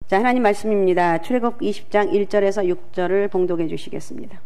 자, 하나님 말씀입니다. 출애굽 20장 1절에서 6절을 봉독해 주시겠습니다.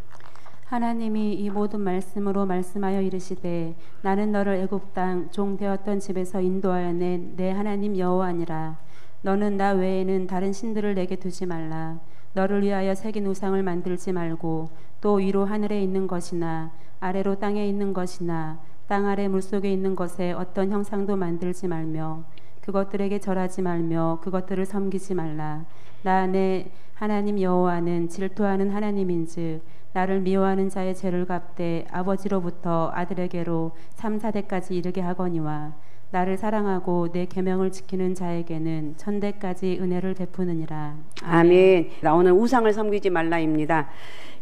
하나님이 이 모든 말씀으로 말씀하여 이르시되 나는 너를 애굽 땅 종 되었던 집에서 인도하여 낸 내 하나님 여호와니라. 너는 나 외에는 다른 신들을 내게 두지 말라. 너를 위하여 새긴 우상을 만들지 말고 또 위로 하늘에 있는 것이나 아래로 땅에 있는 것이나 땅 아래 물속에 있는 것에 어떤 형상도 만들지 말며 그것들에게 절하지 말며 그것들을 섬기지 말라. 나 내 하나님 여호와는 질투하는 하나님인즉 나를 미워하는 자의 죄를 갚되 아버지로부터 아들에게로 3, 4대까지 이르게 하거니와 나를 사랑하고 내 계명을 지키는 자에게는 1000대까지 은혜를 베푸느니라. 아멘. 오늘 우상을 섬기지 말라입니다.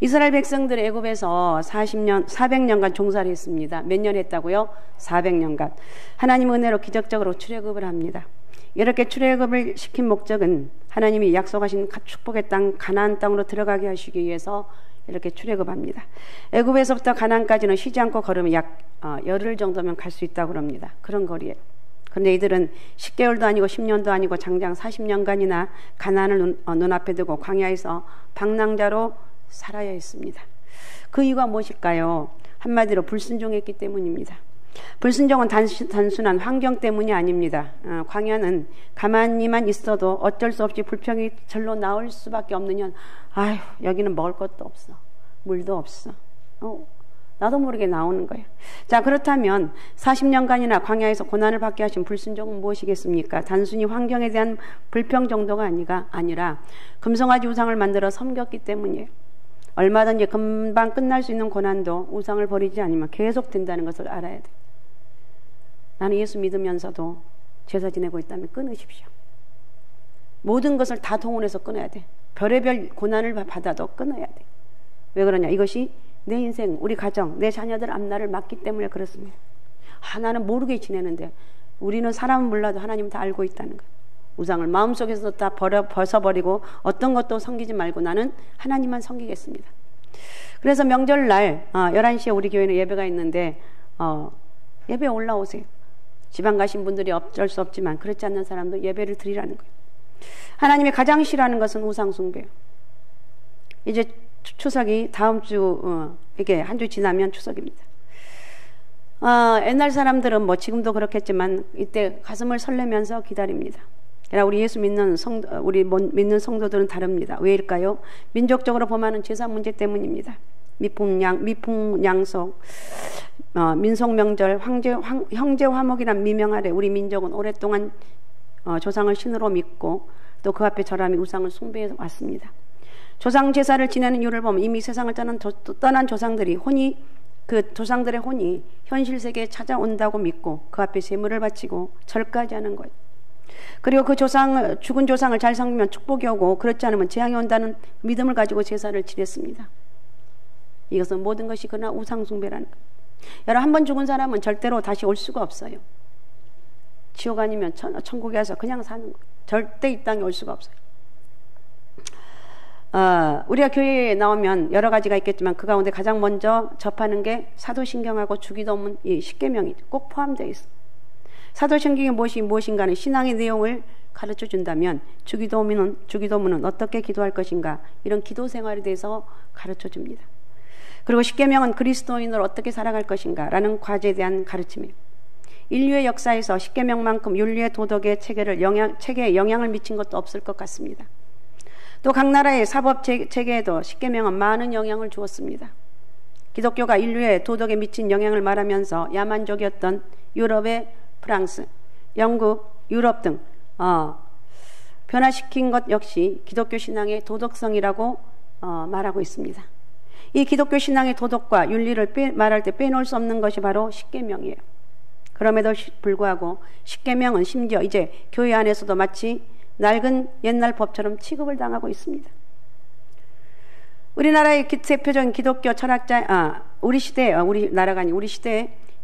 이스라엘 백성들이 애굽에서 400년간 종살이 했습니다. 몇 년 했다고요? 400년간. 하나님 은혜로 기적적으로 출애굽을 합니다. 이렇게 출애굽을 시킨 목적은 하나님이 약속하신 축복의 땅 가나안 땅으로 들어가게 하시기 위해서 이렇게 출애굽합니다. 애굽에서부터 가나안까지는 쉬지 않고 걸으면 약 열흘 정도면 갈 수 있다고 합니다. 그런 거리예요. 그런데 이들은 10개월도 아니고 10년도 아니고 장장 40년간이나 가나안을 눈앞에 두고 광야에서 방랑자로 살아야 했습니다. 그 이유가 무엇일까요? 한마디로 불순종했기 때문입니다. 불순종은 단순한 환경 때문이 아닙니다. 광야는 가만히만 있어도 어쩔 수 없이 불평이 절로 나올 수밖에 없는 아휴, 여기는 먹을 것도 없어, 물도 없어, 나도 모르게 나오는 거예요. 자, 그렇다면 40년간이나 광야에서 고난을 받게 하신 불순종은 무엇이겠습니까? 단순히 환경에 대한 불평 정도가 아니라 금송아지 우상을 만들어 섬겼기 때문이에요. 얼마든지 금방 끝날 수 있는 고난도 우상을 버리지 않으면 계속 된다는 것을 알아야 돼. 나는 예수 믿으면서도 제사 지내고 있다면 끊으십시오. 모든 것을 다 동원해서 끊어야 돼. 별의별 고난을 받아도 끊어야 돼. 왜 그러냐? 이것이 내 인생, 우리 가정, 내 자녀들 앞날을 막기 때문에 그렇습니다. 나는 모르게 지내는데 우리는 사람은 몰라도 하나님은 다 알고 있다는 거예요. 우상을 마음속에서 다 벗어버리고 어떤 것도 섬기지 말고 나는 하나님만 섬기겠습니다. 그래서 명절날 11시에 우리 교회는 예배가 있는데 예배에 올라오세요. 지방 가신 분들이 어쩔 수 없지만 그렇지 않는 사람도 예배를 드리라는 거예요. 하나님이 가장 싫어하는 것은 우상 숭배예요. 이제 추석이 다음 주 이게 한 주 지나면 추석입니다. 옛날 사람들은 뭐 지금도 그렇겠지만 이때 가슴을 설레면서 기다립니다. 그러나 우리 예수 믿는 믿는 성도들은 다릅니다. 왜일까요? 민족적으로 보면은 제사 문제 때문입니다. 미풍양속, 민속 명절, 형제 화목이란 미명 아래 우리 민족은 오랫동안 조상을 신으로 믿고 또 그 앞에 절하며 우상을 숭배해 왔습니다. 조상 제사를 지내는 이유를 보면 이미 세상을 떠난 조상들이 그 조상들의 혼이 현실 세계에 찾아온다고 믿고 그 앞에 제물을 바치고 절까지 하는 거예요. 그리고 그 죽은 조상을 잘 섬기면 축복이 오고 그렇지 않으면 재앙이 온다는 믿음을 가지고 제사를 지냈습니다. 이것은 모든 것이 그러나 우상 숭배라는 거예요. 여러분, 한 번 죽은 사람은 절대로 다시 올 수가 없어요. 지옥 아니면 천국에 와서 그냥 사는 거예요. 절대 이 땅에 올 수가 없어요. 우리가 교회에 나오면 여러 가지가 있겠지만 그 가운데 가장 먼저 접하는 게 사도신경하고 주기도문 이 십계명이 꼭 포함되어 있어요. 사도신경이 무엇인가는 신앙의 내용을 가르쳐 준다면 주기도문은 어떻게 기도할 것인가 이런 기도 생활에 대해서 가르쳐 줍니다. 그리고 십계명은 그리스도인으로 어떻게 살아갈 것인가 라는 과제에 대한 가르침이에요. 인류의 역사에서 십계명만큼 윤리의 도덕의 체계에 영향을 미친 것도 없을 것 같습니다. 또 각 나라의 사법 체계에도 십계명은 많은 영향을 주었습니다. 기독교가 인류의 도덕에 미친 영향을 말하면서 야만족이었던 유럽의 프랑스, 영국, 유럽 등 변화시킨 것 역시 기독교 신앙의 도덕성이라고 말하고 있습니다. 이 기독교 신앙의 도덕과 윤리를 말할 때 빼놓을 수 없는 것이 바로 십계명이에요. 그럼에도 불구하고 십계명은 심지어 이제 교회 안에서도 마치 낡은 옛날 법처럼 취급을 당하고 있습니다. 우리나라의 대표적인 기독교 철학자, 우리 시대의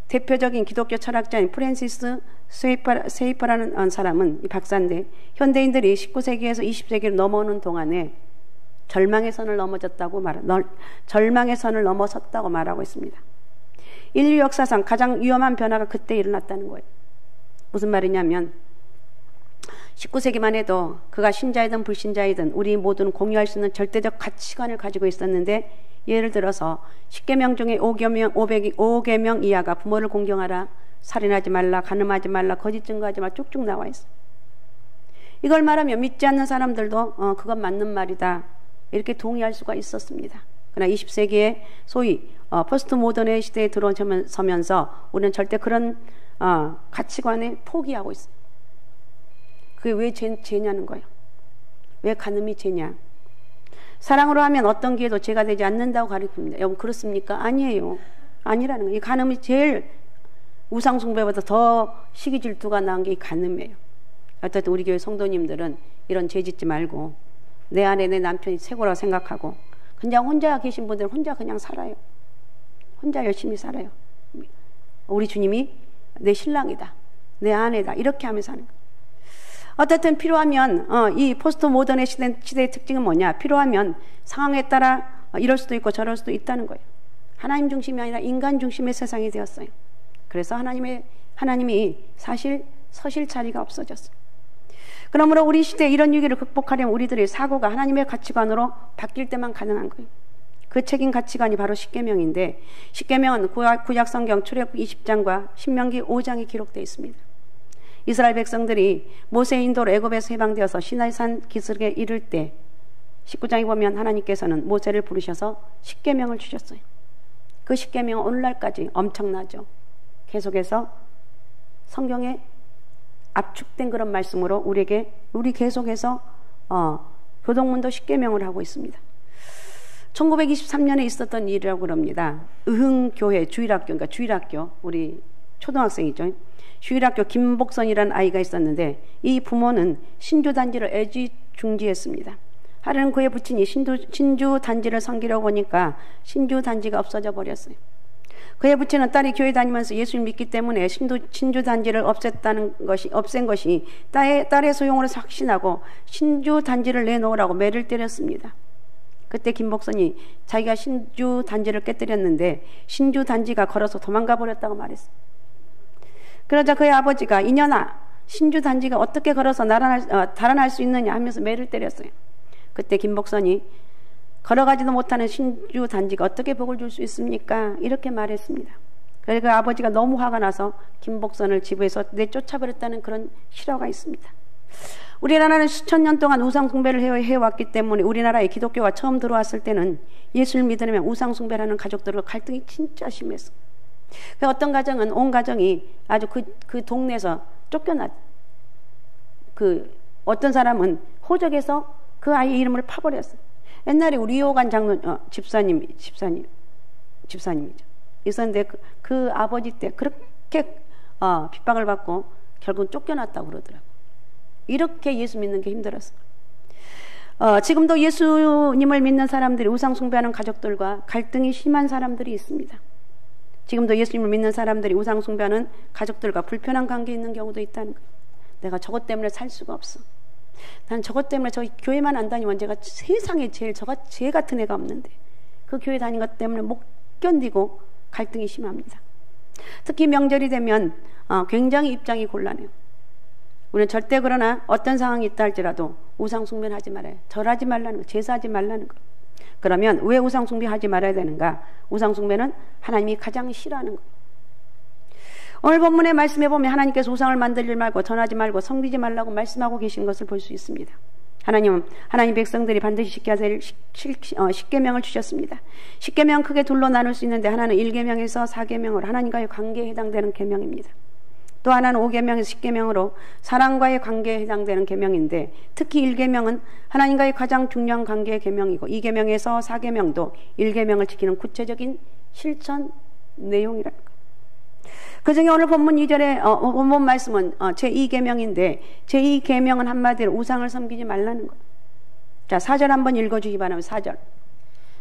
대표적인 기독교 철학자인 프랜시스 세이퍼라는 사람은 이 박사인데 현대인들이 19세기에서 20세기를 넘어오는 동안에 절망의 선을 넘어섰다고 말하고 있습니다. 인류 역사상 가장 위험한 변화가 그때 일어났다는 거예요. 무슨 말이냐면 19세기만 해도 그가 신자이든 불신자이든 우리 모두는 공유할 수 있는 절대적 가치관을 가지고 있었는데, 예를 들어서 10계명 중에 5계명 이하가 부모를 공경하라, 살인하지 말라, 간음하지 말라, 거짓 증거하지 말라 쭉쭉 나와 있어. 이걸 말하면 믿지 않는 사람들도 그건 맞는 말이다 이렇게 동의할 수가 있었습니다. 그러나 20세기에 소위 포스트 모던의 시대에 들어서면서 우리는 절대 그런 가치관에 포기하고 있어요. 그게 왜 죄냐는 거예요. 왜 간음이 죄냐. 사랑으로 하면 어떤 기회도 죄가 되지 않는다고 가르칩니다. 여러분 그렇습니까? 아니에요. 아니라는 거예요. 이 간음이 제일 우상숭배보다 더 시기 질투가 나은 게 이 간음이에요. 어쨌든 우리 교회 성도님들은 이런 죄 짓지 말고 내 안에 내 남편이 최고라고 생각하고 그냥 혼자 계신 분들은 혼자 그냥 살아요. 혼자 열심히 살아요. 우리 주님이 내 신랑이다, 내 아내다 이렇게 하면서 사는 거예요. 어쨌든 필요하면 이 포스트 모던의 시대의 특징은 뭐냐, 필요하면 상황에 따라 이럴 수도 있고 저럴 수도 있다는 거예요. 하나님 중심이 아니라 인간 중심의 세상이 되었어요. 그래서 하나님이 사실 서실 자리가 없어졌어요. 그러므로 우리 시대에 이런 위기를 극복하려면 우리들의 사고가 하나님의 가치관으로 바뀔 때만 가능한 거예요. 그 책임 가치관이 바로 십계명인데, 십계명은 구약 성경 출애굽기 20장과 신명기 5장에 기록되어 있습니다. 이스라엘 백성들이 모세의 인도로 애굽에서 해방되어서 시나이산 기슭에 이를 때 19장에 보면 하나님께서는 모세를 부르셔서 십계명을 주셨어요. 그 십계명은 오늘날까지 엄청나죠. 계속해서 성경에 압축된 그런 말씀으로 우리 계속해서 교동문도 십계명을 하고 있습니다. 1923년에 있었던 일이라고 그럽니다. 의흥교회 주일학교, 그러니까 주일학교, 우리 초등학생이죠. 주일학교 김복선이라는 아이가 있었는데, 이 부모는 신주단지를 애지중지했습니다. 하루는 그의 부친이 신주단지를 섬기려고 오니까 신주단지가 없어져 버렸어요. 그의 부친은 딸이 교회 다니면서 예수를 믿기 때문에 신주단지를 없앤 것이 딸의 소용으로 확신하고 신주단지를 내놓으라고 매를 때렸습니다. 그때 김복선이 자기가 신주단지를 깨뜨렸는데 신주단지가 걸어서 도망가 버렸다고 말했어요. 그러자 그의 아버지가 이년아, 신주단지가 어떻게 걸어서 달아날 수 있느냐 하면서 매를 때렸어요. 그때 김복선이 걸어가지도 못하는 신주단지가 어떻게 복을 줄 수 있습니까? 이렇게 말했습니다. 그래서 그 아버지가 너무 화가 나서 김복선을 집에서 내쫓아버렸다는 그런 실화가 있습니다. 우리나라는 수천 년 동안 우상숭배를 해왔기 때문에 우리나라에 기독교가 처음 들어왔을 때는 예수를 믿으려면 우상숭배라는 가족들과 갈등이 진짜 심했어. 어떤 가정은 온 가정이 아주 그 동네에서 쫓겨났. 어떤 사람은 호적에서 그 아이 이름을 파버렸어요. 옛날에 우리 이호관 장로 집사님이죠. 있었는데 그 아버지 때 그렇게 핍박을 받고 결국은 쫓겨났다고 그러더라고요. 이렇게 예수 믿는 게 힘들었어요. 지금도 예수님을 믿는 사람들이 우상숭배하는 가족들과 갈등이 심한 사람들이 있습니다. 지금도 예수님을 믿는 사람들이 우상숭배하는 가족들과 불편한 관계에 있는 경우도 있다는 거예요. 내가 저것 때문에 살 수가 없어. 난 저것 때문에 저 교회만 안 다니면 제가 세상에 쟤 같은 애가 없는데 그 교회 다닌 것 때문에 못 견디고 갈등이 심합니다. 특히 명절이 되면 굉장히 입장이 곤란해요. 우리는 절대 그러나 어떤 상황이 있다 할지라도 우상숭배는 하지 말아요. 절하지 말라는 거, 제사하지 말라는 거. 그러면 왜 우상숭배하지 말아야 되는가? 우상숭배는 하나님이 가장 싫어하는 거. 오늘 본문의 말씀에 보면 하나님께서 우상을 만들지 말고 전하지 말고 섬기지 말라고 말씀하고 계신 것을 볼 수 있습니다. 하나님 백성들이 반드시 지켜야 될 십계명을 주셨습니다. 십계명은 크게 둘로 나눌 수 있는데, 하나는 1계명에서 4계명으로 하나님과의 관계에 해당되는 계명입니다. 또 하나는 5계명에서 10계명으로 사랑과의 관계에 해당되는 계명인데, 특히 1계명은 하나님과의 가장 중요한 관계의 계명이고, 2계명에서 4계명도 1계명을 지키는 구체적인 실천 내용이라는 거예요. 그중에 오늘 본문 2절에 본문 말씀은 제2계명인데, 제2계명은 한마디로 우상을 섬기지 말라는 거예요. 자, 4절 한번 읽어주기 바랍니다. 4절.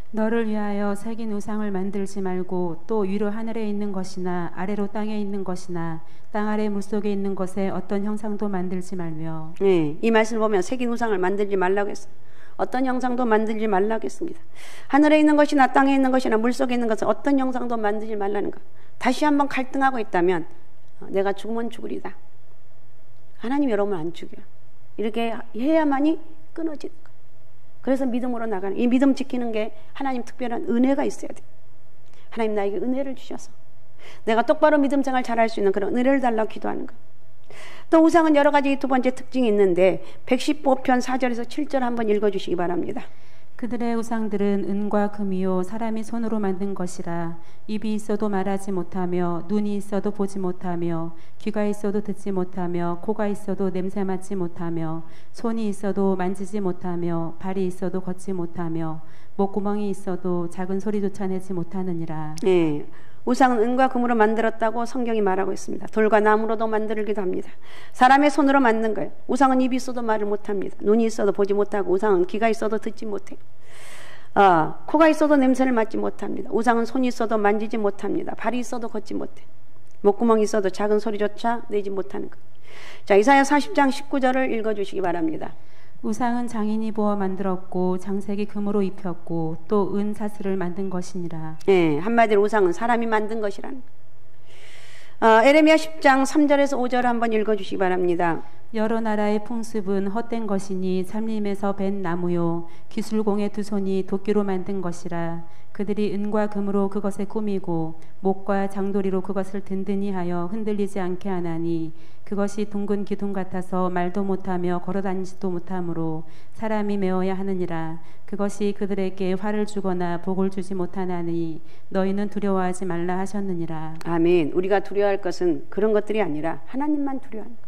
너를 위하여 새긴 우상을 만들지 말고 또 위로 하늘에 있는 것이나 아래로 땅에 있는 것이나 땅 아래 물속에 있는 것에 어떤 형상도 만들지 말며. 네, 이 말씀을 보면 새긴 우상을 만들지 말라고 했어요. 어떤 형상도 만들지 말라고 했습니다. 하늘에 있는 것이나 땅에 있는 것이나 물속에 있는 것은 어떤 형상도 만들지 말라는 것. 다시 한번 갈등하고 있다면 내가 죽으면 죽으리다. 하나님 여러분을 안 죽여요. 이렇게 해야만이 끊어지는 거예요. 그래서 믿음으로 나가는, 이 믿음 지키는 게 하나님 특별한 은혜가 있어야 돼요. 하나님 나에게 은혜를 주셔서 내가 똑바로 믿음 생활 잘할 수 있는 그런 은혜를 달라고 기도하는 거예요. 또 우상은 여러 가지 두 번째 특징이 있는데 115편 4절에서 7절 한번 읽어주시기 바랍니다. 그들의 우상들은 은과 금이요 사람이 손으로 만든 것이라. 입이 있어도 말하지 못하며 눈이 있어도 보지 못하며 귀가 있어도 듣지 못하며 코가 있어도 냄새 맡지 못하며 손이 있어도 만지지 못하며 발이 있어도 걷지 못하며 목구멍이 있어도 작은 소리조차 내지 못하느니라. 네, 우상은 은과 금으로 만들었다고 성경이 말하고 있습니다. 돌과 나무로도 만들기도 합니다. 사람의 손으로 만든 거예요. 우상은 입이 있어도 말을 못합니다. 눈이 있어도 보지 못하고, 우상은 귀가 있어도 듣지 못해요. 코가 있어도 냄새를 맡지 못합니다. 우상은 손이 있어도 만지지 못합니다. 발이 있어도 걷지 못해요. 목구멍이 있어도 작은 소리조차 내지 못하는 거예요. 자, 이사야 40장 19절을 읽어주시기 바랍니다. 우상은 장인이 부어 만들었고 장색이 금으로 입혔고 또 은 사슬을 만든 것이니라. 네, 한마디로 우상은 사람이 만든 것이라는 거예요. 에레미야 10장 3절에서 5절 한번 읽어주시기 바랍니다. 여러 나라의 풍습은 헛된 것이니 산림에서 벤 나무요 기술공의 두 손이 도끼로 만든 것이라. 그들이 은과 금으로 그것에 꾸미고 목과 장도리로 그것을 든든히 하여 흔들리지 않게 하나니 그것이 둥근 기둥 같아서 말도 못하며 걸어다니지도 못하므로 사람이 메어야 하느니라. 그것이 그들에게 화를 주거나 복을 주지 못하나니 너희는 두려워하지 말라 하셨느니라. 아멘. 우리가 두려워할 것은 그런 것들이 아니라 하나님만 두려워하는 것.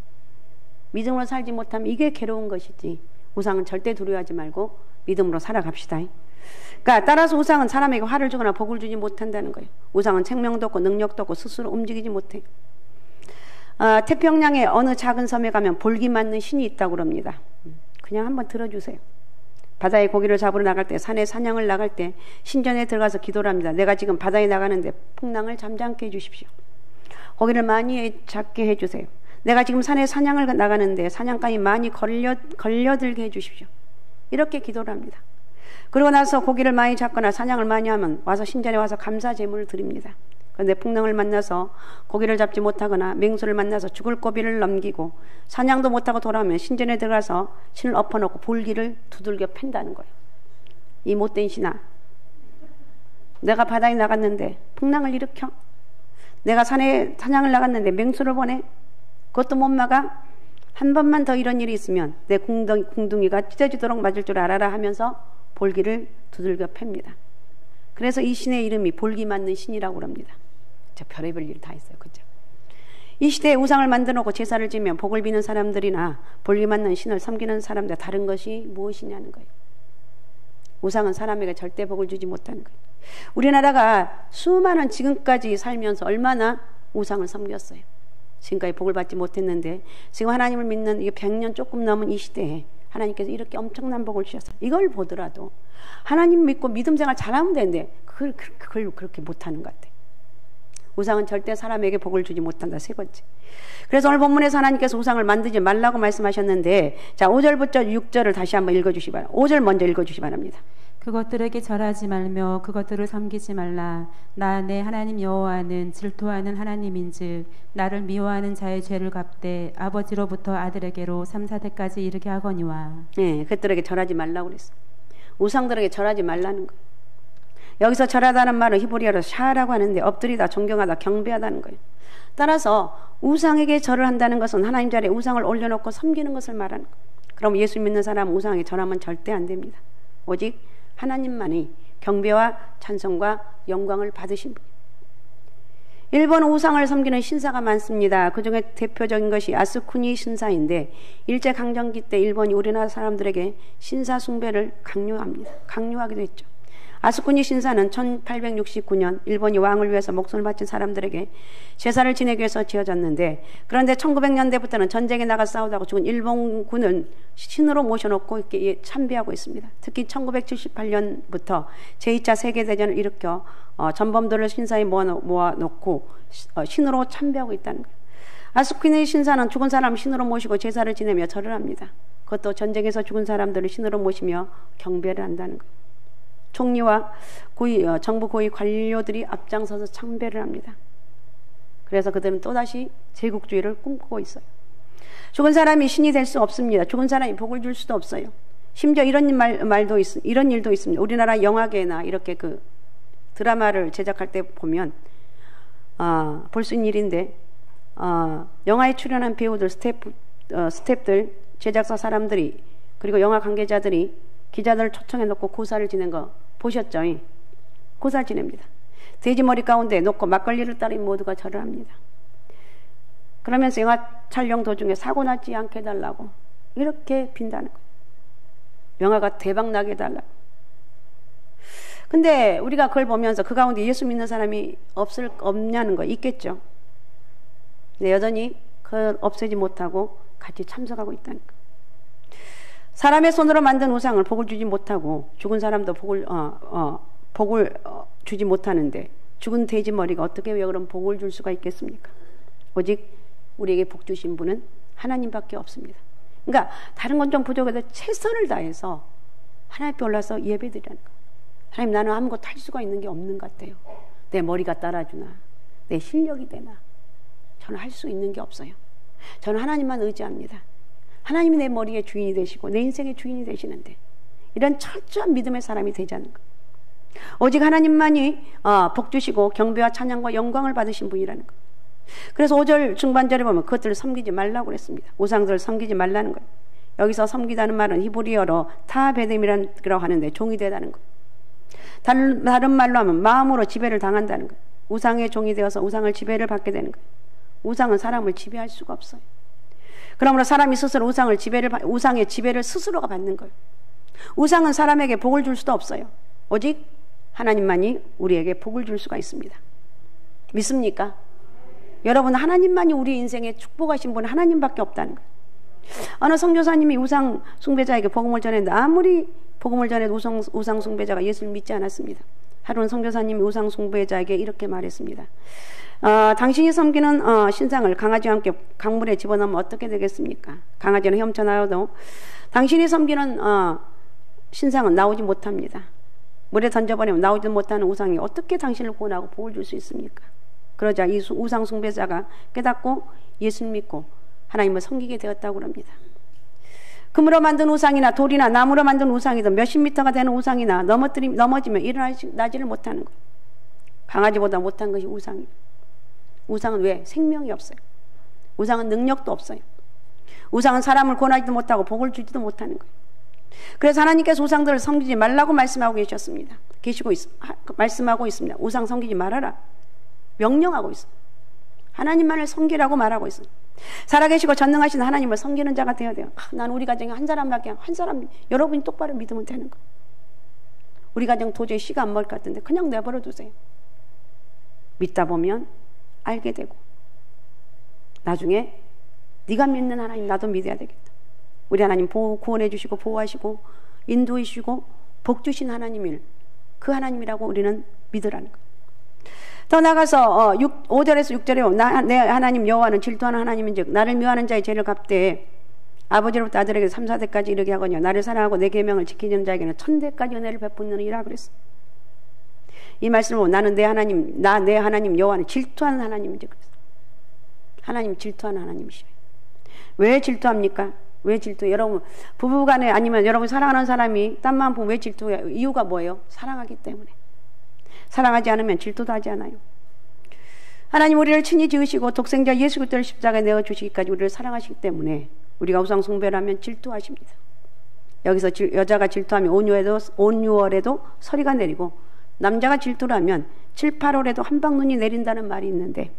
믿음으로 살지 못하면 이게 괴로운 것이지, 우상은 절대 두려워하지 말고 믿음으로 살아갑시다. 그러니까 따라서 우상은 사람에게 화를 주거나 복을 주지 못한다는 거예요. 우상은 생명도 없고 능력도 없고 스스로 움직이지 못해요. 태평양의 어느 작은 섬에 가면 볼기 맞는 신이 있다고 그럽니다. 그냥 한번 들어주세요. 바다에 고기를 잡으러 나갈 때, 산에 사냥을 나갈 때 신전에 들어가서 기도를 합니다. 내가 지금 바다에 나가는데 풍랑을 잠잠케 해주십시오. 고기를 많이 잡게 해주세요. 내가 지금 산에 사냥을 나가는데 사냥감이 많이 걸려들게 해주십시오. 이렇게 기도를 합니다. 그러고 나서 고기를 많이 잡거나 사냥을 많이 하면 와서 신전에 와서 감사 제물을 드립니다. 그런데 풍랑을 만나서 고기를 잡지 못하거나 맹수를 만나서 죽을 고비를 넘기고 사냥도 못하고 돌아오면 신전에 들어가서 신을 엎어놓고 볼기를 두들겨 팬다는 거예요. 이 못된 신아, 내가 바다에 나갔는데 풍랑을 일으켜? 내가 산에 사냥을 나갔는데 맹수를 보내? 그것도 못 막아? 한 번만 더 이런 일이 있으면 내 궁둥이가 찢어지도록 맞을 줄 알아라 하면서 볼기를 두들겨 팹니다. 그래서 이 신의 이름이 볼기 맞는 신이라고 합니다. 저 별의별 일 다 있어요. 그죠? 이 시대에 우상을 만들어 놓고 제사를 지면 복을 비는 사람들이나 볼기 맞는 신을 섬기는 사람들, 다른 것이 무엇이냐는 거예요. 우상은 사람에게 절대 복을 주지 못하는 거예요. 우리나라가 수많은 지금까지 살면서 얼마나 우상을 섬겼어요. 지금까지 복을 받지 못했는데 지금 하나님을 믿는 이게 100년 조금 넘은 이 시대에 하나님께서 이렇게 엄청난 복을 주셨어요. 이걸 보더라도 하나님 믿고 믿음 생활 잘하면 되는데 그걸 그렇게 못하는 것 같아요. 우상은 절대 사람에게 복을 주지 못한다. 세 번째. 그래서 오늘 본문에서 하나님께서 우상을 만들지 말라고 말씀하셨는데, 자 5절부터 6절을 다시 한번 읽어주시기 바랍니다. 5절 먼저 읽어주시기 바랍니다. 그것들에게 절하지 말며 그것들을 섬기지 말라. 나 내 하나님 여호와는 질투하는 하나님인즉 나를 미워하는 자의 죄를 갚되 아버지로부터 아들에게로 3, 4대까지 이르게 하거니와. 네, 그들에게 절하지 말라고 그랬어. 우상들에게 절하지 말라는 거예요. 여기서 절하다는 말은 히브리어로 샤라고 하는데 엎드리다, 존경하다, 경배하다는 거예요. 따라서 우상에게 절을 한다는 것은 하나님 자리에 우상을 올려놓고 섬기는 것을 말하는 거예요. 그럼 예수 믿는 사람은 우상에게 절하면 절대 안 됩니다. 오직 하나님만이 경배와 찬송과 영광을 받으신 분. 일본 우상을 섬기는 신사가 많습니다. 그 중에 대표적인 것이 아스쿠니 신사인데 일제강점기 때 일본이 우리나라 사람들에게 신사 숭배를 강요하기도 했죠. 아스쿠니 신사는 1869년 일본이 왕을 위해서 목숨을 바친 사람들에게 제사를 지내기 위해서 지어졌는데, 그런데 1900년대부터는 전쟁에 나가 싸우다가 죽은 일본군을 신으로 모셔놓고 이렇게 참배하고 있습니다. 특히 1978년부터 제2차 세계대전을 일으켜 전범들을 신사에 모아놓고 신으로 참배하고 있다는 거예요. 아스쿠니 신사는 죽은 사람을 신으로 모시고 제사를 지내며 절을 합니다. 그것도 전쟁에서 죽은 사람들을 신으로 모시며 경배를 한다는 거예요. 총리와 정부 고위 관료들이 앞장서서 참배를 합니다. 그래서 그들은 또다시 제국주의를 꿈꾸고 있어요. 죽은 사람이 신이 될 수 없습니다. 죽은 사람이 복을 줄 수도 없어요. 심지어 이런 이런 일도 있습니다. 우리나라 영화계나 이렇게 그 드라마를 제작할 때 보면 볼 수 있는 일인데 영화에 출연한 배우들, 스태프들, 제작사 사람들이 그리고 영화 관계자들이 기자들을 초청해 놓고 고사를 지낸 거 보셨죠? 고사 지냅니다. 돼지 머리 가운데 놓고 막걸리를 따르면 모두가 절을 합니다. 그러면서 영화 촬영 도중에 사고 나지 않게 해달라고 이렇게 빈다는 거예요. 영화가 대박 나게 해달라고. 근데 우리가 그걸 보면서 그 가운데 예수 믿는 사람이 없냐는 거 있겠죠. 근데 여전히 그걸 없애지 못하고 같이 참석하고 있다는 거. 사람의 손으로 만든 우상을 복을 주지 못하고 죽은 사람도 복을 주지 못하는데 죽은 돼지 머리가 어떻게 왜 그럼 복을 줄 수가 있겠습니까? 오직 우리에게 복 주신 분은 하나님밖에 없습니다. 그러니까 다른 건 좀 부족해도 최선을 다해서 하나님 앞에 올라서 예배드리라는 거예요. 하나님, 나는 아무것도 할 수가 있는 게 없는 것 같아요. 내 머리가 따라주나 내 실력이 되나 저는 할 수 있는 게 없어요. 저는 하나님만 의지합니다. 하나님이 내 머리의 주인이 되시고 내 인생의 주인이 되시는데 이런 철저한 믿음의 사람이 되자는 거예요. 오직 하나님만이 복 주시고 경배와 찬양과 영광을 받으신 분이라는 거예요. 그래서 5절 중반절에 보면 그것들을 섬기지 말라고 그랬습니다. 우상들을 섬기지 말라는 거예요. 여기서 섬기다는 말은 히브리어로 타베뎀이라고 하는데 종이 되다는 거예요. 다른 말로 하면 마음으로 지배를 당한다는 거예요. 우상의 종이 되어서 우상을 지배를 받게 되는 거예요. 우상은 사람을 지배할 수가 없어요. 그러므로 사람이 스스로 우상의 지배를 스스로가 받는 거예요. 우상은 사람에게 복을 줄 수도 없어요. 오직 하나님만이 우리에게 복을 줄 수가 있습니다. 믿습니까? 여러분, 하나님만이 우리 인생에 축복하신 분은 하나님밖에 없다는 거예요. 어느 선교사님이 우상 숭배자에게 복음을 전했는데 아무리 복음을 전해도 우상 숭배자가 예수를 믿지 않았습니다. 하루는 선교사님이 우상 숭배자에게 이렇게 말했습니다. 당신이 섬기는 신상을 강아지와 함께 강물에 집어넣으면 어떻게 되겠습니까? 강아지는 헤엄쳐나와도 당신이 섬기는 신상은 나오지 못합니다. 물에 던져버리면 나오지 못하는 우상이 어떻게 당신을 구원하고 복을 줄 수 있습니까? 그러자 이 우상 숭배자가 깨닫고 예수를 믿고 하나님을 섬기게 되었다고 합니다. 금으로 만든 우상이나 돌이나 나무로 만든 우상이든 몇십 미터가 되는 우상이나 넘어지면 일어나지를 못하는 거예요. 강아지보다 못한 것이 우상이에요. 우상은 왜? 생명이 없어요. 우상은 능력도 없어요. 우상은 사람을 구원하지도 못하고 복을 주지도 못하는 거예요. 그래서 하나님께서 우상들을 섬기지 말라고 말씀하고 말씀하고 있습니다. 우상 섬기지 말아라. 명령하고 있어요. 하나님만을 섬기라고 말하고 있어요. 살아계시고 전능하신 하나님을 섬기는 자가 되어야 돼요. 난 우리 가정에 한 사람 여러분이 똑바로 믿으면 되는 거예요. 우리 가정 도저히 씨가 안 먹을 것 같은데 그냥 내버려 두세요. 믿다 보면 알게 되고 나중에 네가 믿는 하나님 나도 믿어야 되겠다. 우리 하나님 구원해 주시고 보호하시고 인도해 주시고 복 주신 하나님을 그 하나님이라고 우리는 믿으라는 거예요. 더 나가서 5절에서 6절에 내 하나님 여호와는 질투하는 하나님인즉 나를 미워하는 자의 죄를 갚되 아버지로부터 아들에게 3, 4대까지 이르게 하거니와 나를 사랑하고 내 계명을 지키는 자에게는 1000대까지 은혜를 베푸느니라 그랬어. 이 말씀을 보면 나는 내 하나님 여호와는 질투하는 하나님인즉 그랬어. 하나님 질투하는 하나님이시죠. 왜 질투합니까? 왜 질투해요? 여러분 부부간에 아니면 여러분 사랑하는 사람이 딴 마음 보면 왜 질투해요? 이유가 뭐예요? 사랑하기 때문에. 사랑하지 않으면 질투도 하지 않아요. 하나님 우리를 친히 지으시고 독생자 예수 그리스도를 십자가에 내어주시기까지 우리를 사랑하시기 때문에 우리가 우상 숭배를 하면 질투하십니다. 여기서 여자가 질투하면 온유월에도 서리가 내리고 남자가 질투를 하면 7, 8월에도 한방눈이 내린다는 말이 있는데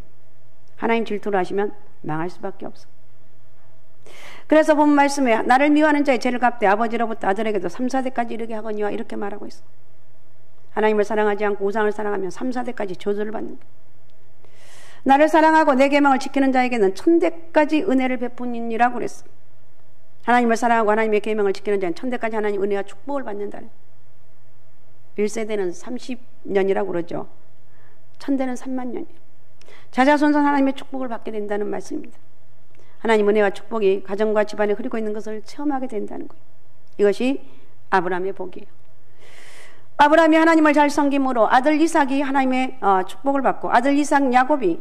하나님 질투를 하시면 망할 수밖에 없어. 그래서 본 말씀에 나를 미워하는 자의 죄를 갚되 아버지로부터 아들에게도 3, 4대까지 이르게 하거니와 이렇게 말하고 있어. 하나님을 사랑하지 않고 우상을 사랑하면 3, 4대까지 저주를 받는 거예요. 나를 사랑하고 내 계명을 지키는 자에게는 1000대까지 은혜를 베푸니라고 그랬어. 하나님을 사랑하고 하나님의 계명을 지키는 자는 1000대까지 하나님 은혜와 축복을 받는다는. 1세대는 30년이라고 그러죠. 1000대는 3만 년이에요. 자자손손 하나님의 축복을 받게 된다는 말씀입니다. 하나님 은혜와 축복이 가정과 집안에 흐르고 있는 것을 체험하게 된다는 거예요. 이것이 아브라함의 복이에요. 아브라함이 하나님을 잘 섬김으로 아들 이삭이 하나님의 축복을 받고 아들 이삭 야곱이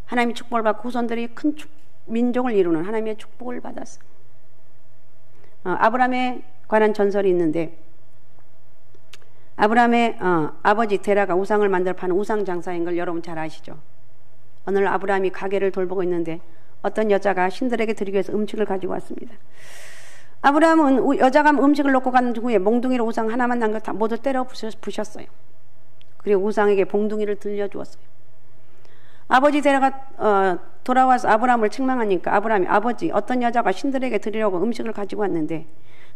하나님의 축복을 받고 후손들이 큰 민족을 이루는 하나님의 축복을 받았어요. 아브라함에 관한 전설이 있는데, 아브라함의 아버지 데라가 우상을 만들어 파는 우상 장사인 걸 여러분 잘 아시죠? 어느 날 아브라함이 가게를 돌보고 있는데 어떤 여자가 신들에게 드리기 위해서 음식을 가지고 왔습니다. 아브라함은 여자가 음식을 놓고 간 후에 몽둥이로 우상 하나만 남겨 다 모두 때려 부셨어요. 그리고 우상에게 봉둥이를 들려주었어요. 아버지 데라가 돌아와서 아브라함을 책망하니까 아브라함이, 아버지, 어떤 여자가 신들에게 드리려고 음식을 가지고 왔는데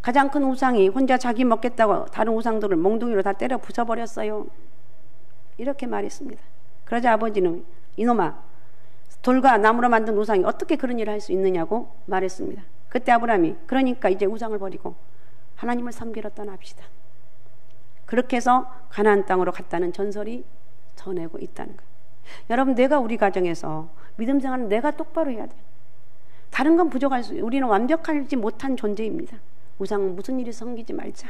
가장 큰 우상이 혼자 자기 먹겠다고 다른 우상들을 몽둥이로 다 때려 부숴버렸어요. 이렇게 말했습니다. 그러자 아버지는, 이놈아, 돌과 나무로 만든 우상이 어떻게 그런 일을 할 수 있느냐고 말했습니다. 그때 아브라함이, 그러니까 이제 우상을 버리고 하나님을 섬기러 떠납시다. 그렇게 해서 가나안 땅으로 갔다는 전설이 전해고 있다는 거예요. 여러분, 내가 우리 가정에서 믿음 생활은 내가 똑바로 해야 돼요. 다른 건 부족할 수, 우리는 완벽하지 못한 존재입니다. 우상은 무슨 일이 섬기지 말자.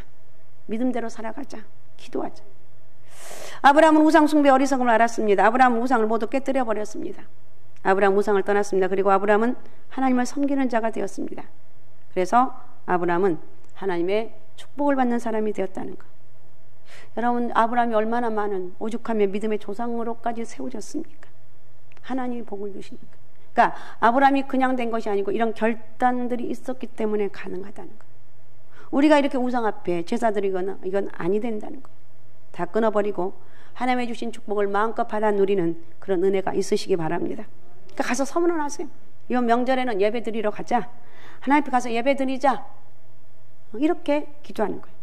믿음대로 살아가자. 기도하자. 아브라함은 우상 숭배 어리석음을 알았습니다. 아브라함은 우상을 모두 깨뜨려 버렸습니다. 아브라함 우상을 떠났습니다. 그리고 아브라함은 하나님을 섬기는 자가 되었습니다. 그래서 아브라함은 하나님의 축복을 받는 사람이 되었다는 것. 여러분, 아브라함이 얼마나 많은 오죽하며 믿음의 조상으로까지 세워졌습니까? 하나님이 복을 주시니까. 그러니까 아브라함이 그냥 된 것이 아니고 이런 결단들이 있었기 때문에 가능하다는 것. 우리가 이렇게 우상 앞에 제사 드리거나 이건 아니 된다는 것. 다 끊어버리고 하나님의 주신 축복을 마음껏 받아 누리는 그런 은혜가 있으시기 바랍니다. 그러니까 가서 서문을 하세요. 이번 명절에는 예배 드리러 가자. 하나님 앞에 가서 예배 드리자. 이렇게 기도하는 거예요.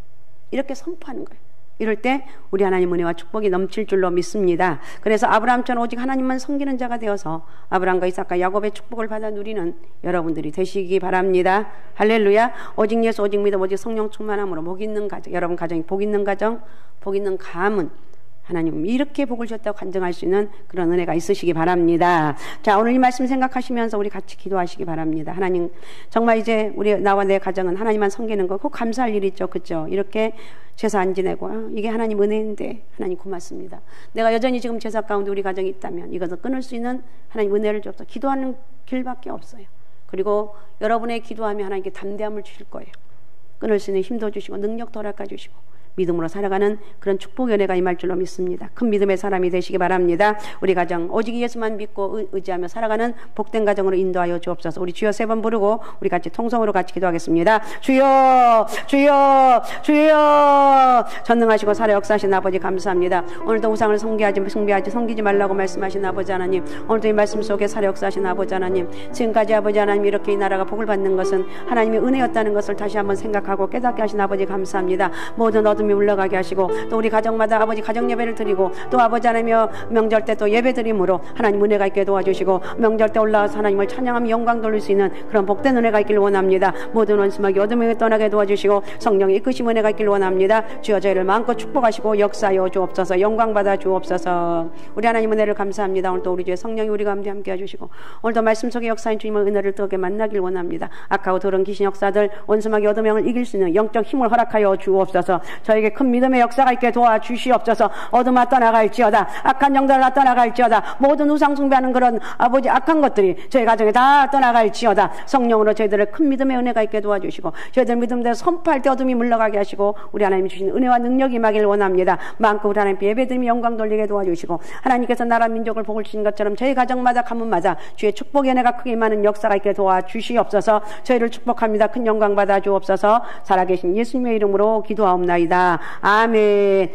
이렇게 선포하는 거예요. 이럴 때 우리 하나님 은혜와 축복이 넘칠 줄로 믿습니다. 그래서 아브라함처럼 오직 하나님만 섬기는 자가 되어서 아브라함과 이삭과 야곱의 축복을 받아 누리는 여러분들이 되시기 바랍니다. 할렐루야. 오직 예수, 오직 믿음, 오직 성령 충만함으로 복 있는 가정, 여러분 가정이 복 있는 가정, 복 있는 가문, 하나님 이렇게 복을 주셨다고 간증할 수 있는 그런 은혜가 있으시기 바랍니다. 자, 오늘 이 말씀 생각하시면서 우리 같이 기도하시기 바랍니다. 하나님, 정말 이제 나와 내 가정은 하나님만 섬기는 거 꼭 감사할 일이죠. 그렇죠? 이렇게 제사 안 지내고 이게 하나님 은혜인데 하나님 고맙습니다. 내가 여전히 지금 제사 가운데 우리 가정이 있다면 이것을 끊을 수 있는 하나님 은혜를 주옵소서. 기도하는 길밖에 없어요. 그리고 여러분의 기도하면 하나님께 담대함을 주실 거예요. 끊을 수 있는 힘도 주시고 능력도 허락해 주시고 믿음으로 살아가는 그런 축복의 은혜가 임할 줄로 믿습니다. 큰 믿음의 사람이 되시기 바랍니다. 우리 가정 오직 예수만 믿고 의지하며 살아가는 복된 가정으로 인도하여 주옵소서. 우리 주여 3번 부르고 우리 같이 통성으로 같이 기도하겠습니다. 주여, 주여, 주여. 전능하시고 살아 역사하신 아버지 감사합니다. 오늘도 우상을 섬기지 말라고 말씀하신 아버지 하나님, 오늘도 이 말씀 속에 살아 역사하신 아버지 하나님, 지금까지 아버지 하나님 이렇게 이 나라가 복을 받는 것은 하나님의 은혜였다는 것을 다시 한번 생각하고 깨닫게 하신 아버지 감사합니다. 모든 어둠 물러가게 하시고 또 우리 가정마다 아버지 가정 예배를 드리고 또 아버지 하나님여 명절 때 또 예배 드림으로 하나님 은혜가 있게 도와주시고 명절 때 올라와서 하나님을 찬양하며 영광 돌릴 수 있는 그런 복된 은혜가 있길 원합니다. 모든 원수마귀 어둠에 떠나게 도와주시고 성령의 이끄심 은혜가 있길 원합니다. 주여 저희를 마음껏 축복하시고 역사하여 주옵소서. 영광 받아 주옵소서. 우리 하나님 은혜를 감사합니다. 오늘 또 우리 주의 성령이 우리 가운데 함께 해주시고 오늘도 말씀 속에 역사인 주님의 은혜를 뜨겁게 만나길 원합니다. 악하고 더러운 귀신 역사들 원수마귀 어둠의 영을 이길 수 있는 영적 힘을 허락하여 주옵소서. 저에게 큰 믿음의 역사가 있게 도와주시옵소서. 어둠아 떠나갈지어다. 악한 영들아 떠나갈지어다. 모든 우상 숭배하는 그런 아버지 악한 것들이 저희 가정에 다 떠나갈지어다. 성령으로 저희들의 큰 믿음의 은혜가 있게 도와주시고 저희들 믿음대로 선포할 때 어둠이 물러가게 하시고 우리 하나님이 주신 은혜와 능력이 임하길 원합니다. 마음껏 우리 하나님께 예배드리며 영광 돌리게 도와주시고 하나님께서 나라 민족을 복을 주신 것처럼 저희 가정마다 가문마다 주의 축복의 은혜가 크게 임하는 역사가 있게 도와주시옵소서. 저희를 축복합니다. 큰 영광 받아 주옵소서. 살아계신 예수님의 이름으로 기도하옵나이다. 아멘.